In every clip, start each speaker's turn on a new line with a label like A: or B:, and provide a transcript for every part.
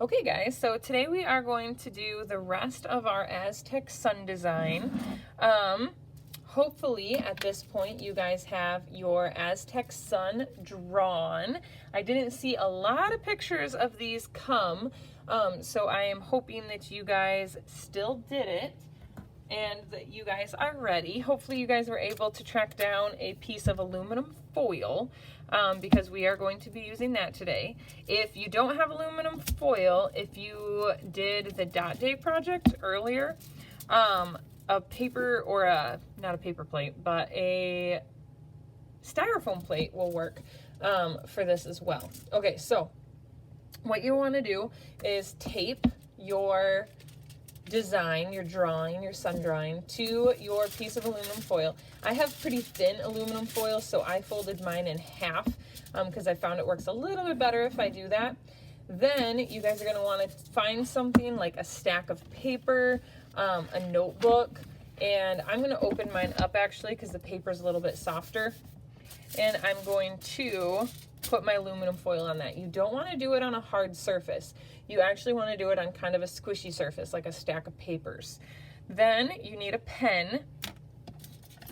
A: Okay guys, so today we are going to do the rest of our Aztec sun design. Hopefully at this point you guys have your Aztec sun drawn. I didn't see a lot of pictures of these come, so I am hoping that you guys still did it and that you guys are ready. Hopefully you guys were able to track down a piece of aluminum foil because we are going to be using that today. If you don't have aluminum foil, if you did the dot day project earlier, a paper or not a paper plate, but a styrofoam plate will work for this as well. Okay, so what you want to do is tape your design, your drawing, your sun drawing to your piece of aluminum foil. I have pretty thin aluminum foil, so I folded mine in half because I found it works a little bit better if I do that. Then you guys are going to want to find something like a stack of paper, a notebook, and I'm going to open mine up actually because the paper is a little bit softer, and I'm going to put my aluminum foil on that. You don't want to do it on a hard surface. You actually want to do it on kind of a squishy surface, like a stack of papers. Then you need a pen,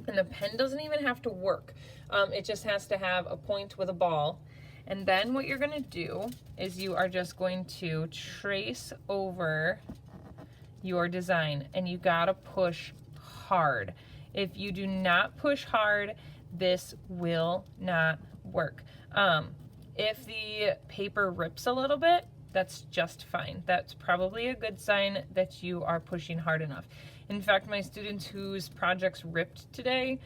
A: and the pen doesn't even have to work. It just has to have a point with a ball. And then what you're going to do is you are just going to trace over your design, and you got to push hard. If you do not push hard, this will not work. If the paper rips a little bit, that's just fine. That's probably a good sign that you are pushing hard enough. In fact, my students whose projects ripped today,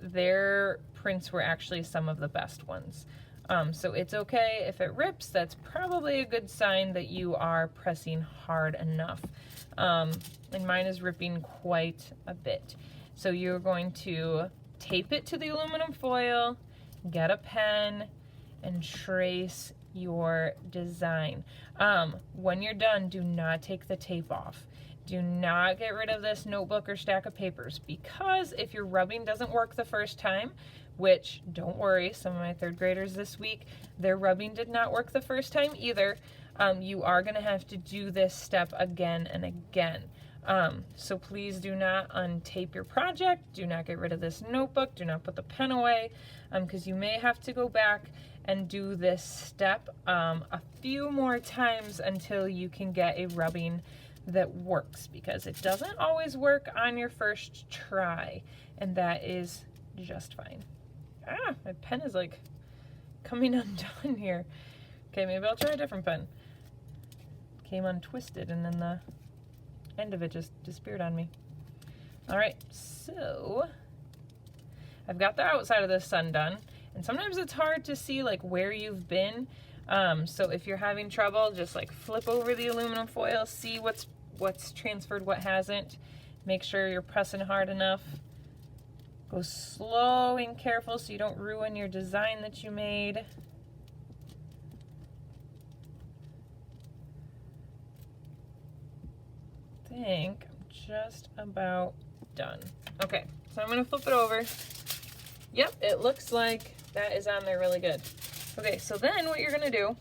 A: their prints were actually some of the best ones. So it's okay if it rips. That's probably a good sign that you are pressing hard enough. And mine is ripping quite a bit. So you're going to tape it to the aluminum foil, get a pen, and trace your design. When you're done, do not take the tape off. Do not get rid of this notebook or stack of papers, because if your rubbing doesn't work the first time, which don't worry, some of my third graders this week, their rubbing did not work the first time either, you are going to have to do this step again and again. So please do not untape your project. Do not get rid of this notebook. Do not put the pen away, because you may have to go back and do this step a few more times until you can get a rubbing that works, because it doesn't always work on your first try, and that is just fine. My pen is like coming undone here. Okay, maybe I'll try a different pen. Came untwisted and then the end of it just disappeared on me. All right, so I've got the outside of the sun done, and sometimes it's hard to see like where you've been. So if you're having trouble, just like flip over the aluminum foil, see what's transferred, what hasn't. Make sure you're pressing hard enough. Go slow and careful so you don't ruin your design that you made. I think I'm just about done. Okay, so I'm gonna flip it over. Yep, it looks like that is on there really good. Okay, so then what you're gonna do,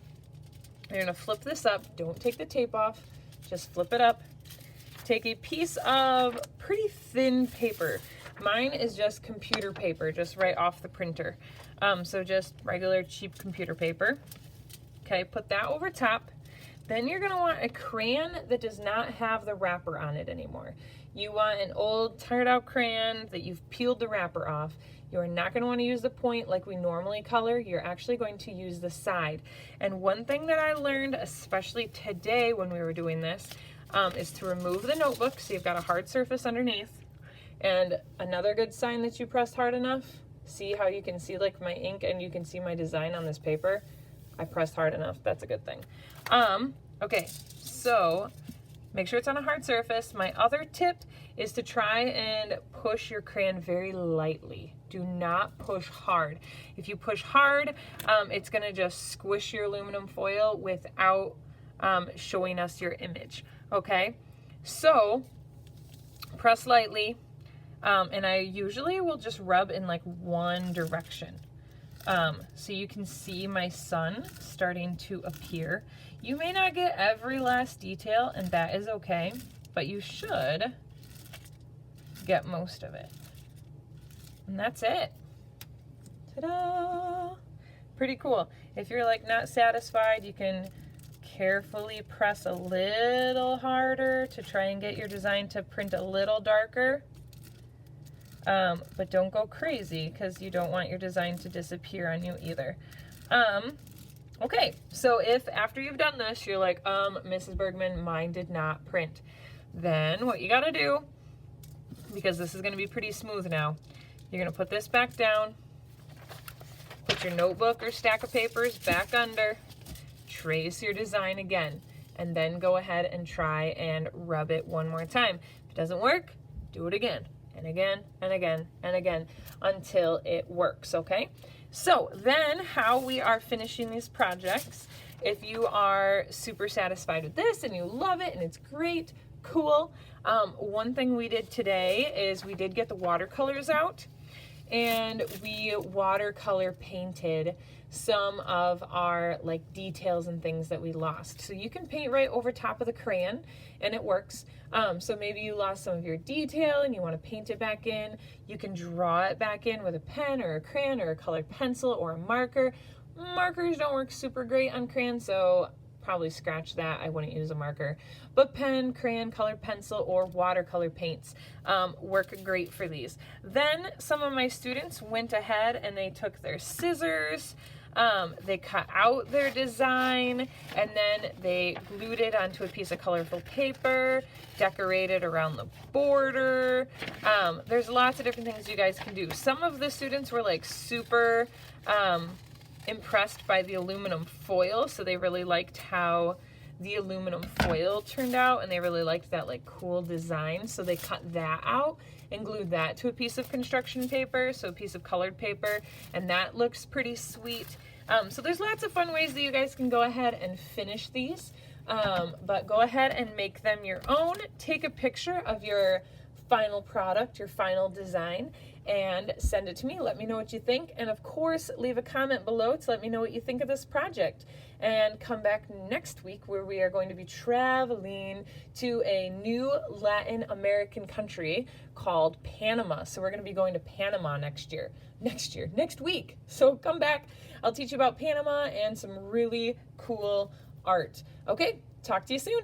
A: you're gonna flip this up. Don't take the tape off, just flip it up. Take a piece of pretty thin paper. Mine is just computer paper, just right off the printer. So just regular cheap computer paper. Okay, put that over top. Then you're gonna want a crayon that does not have the wrapper on it anymore. You want an old tired out crayon that you've peeled the wrapper off. You're not gonna wanna use the point like we normally color. You're actually going to use the side. And one thing that I learned, especially today when we were doing this, is to remove the notebook so you've got a hard surface underneath. And another good sign that you pressed hard enough, see how you can see like my ink and you can see my design on this paper? I pressed hard enough, that's a good thing. Okay, so make sure it's on a hard surface. My other tip is to try and push your crayon very lightly. Do not push hard. If you push hard, it's gonna just squish your aluminum foil without showing us your image, okay? So, press lightly, and I usually will just rub in like one direction. So you can see my sun starting to appear. You may not get every last detail, and that is okay, but you should get most of it. And that's it. Ta-da! Pretty cool. If you're like not satisfied, you can carefully press a little harder to try and get your design to print a little darker. But don't go crazy because you don't want your design to disappear on you either. Okay, so if after you've done this, you're like, Mrs. Bergman, mine did not print, then what you gotta do, because this is gonna be pretty smooth now, you're gonna put this back down, put your notebook or stack of papers back under, trace your design again, and then go ahead and try and rub it one more time. If it doesn't work, do it again, and again, and again, and again, until it works, okay? So then how we are finishing these projects, if you are super satisfied with this and you love it and it's great, cool, one thing we did today is we did get the watercolors out, and we watercolor painted some of our like details and things that we lost. So you can paint right over top of the crayon and it works. So maybe you lost some of your detail and you want to paint it back in. You can draw it back in with a pen or a crayon or a colored pencil or a marker. Markers don't work super great on crayon, so probably scratch that. I wouldn't use a marker. But pen, crayon, colored pencil, or watercolor paints work great for these. Then some of my students went ahead and they took their scissors, they cut out their design, and then they glued it onto a piece of colorful paper, decorated around the border. There's lots of different things you guys can do. Some of the students were like super impressed by the aluminum foil, so they really liked how the aluminum foil turned out, and they really liked that like cool design, so they cut that out and glued that to a piece of construction paper, so a piece of colored paper, and that looks pretty sweet. So there's lots of fun ways that you guys can go ahead and finish these, but go ahead and make them your own. Take a picture of your final product, your final design, and send it to me. Let me know what you think, and of course leave a comment below to let me know what you think of this project, and come back next week where we are going to be traveling to a new Latin American country called Panama. So we're going to be going to Panama next week. So come back, I'll teach you about Panama and some really cool art. Okay, talk to you soon.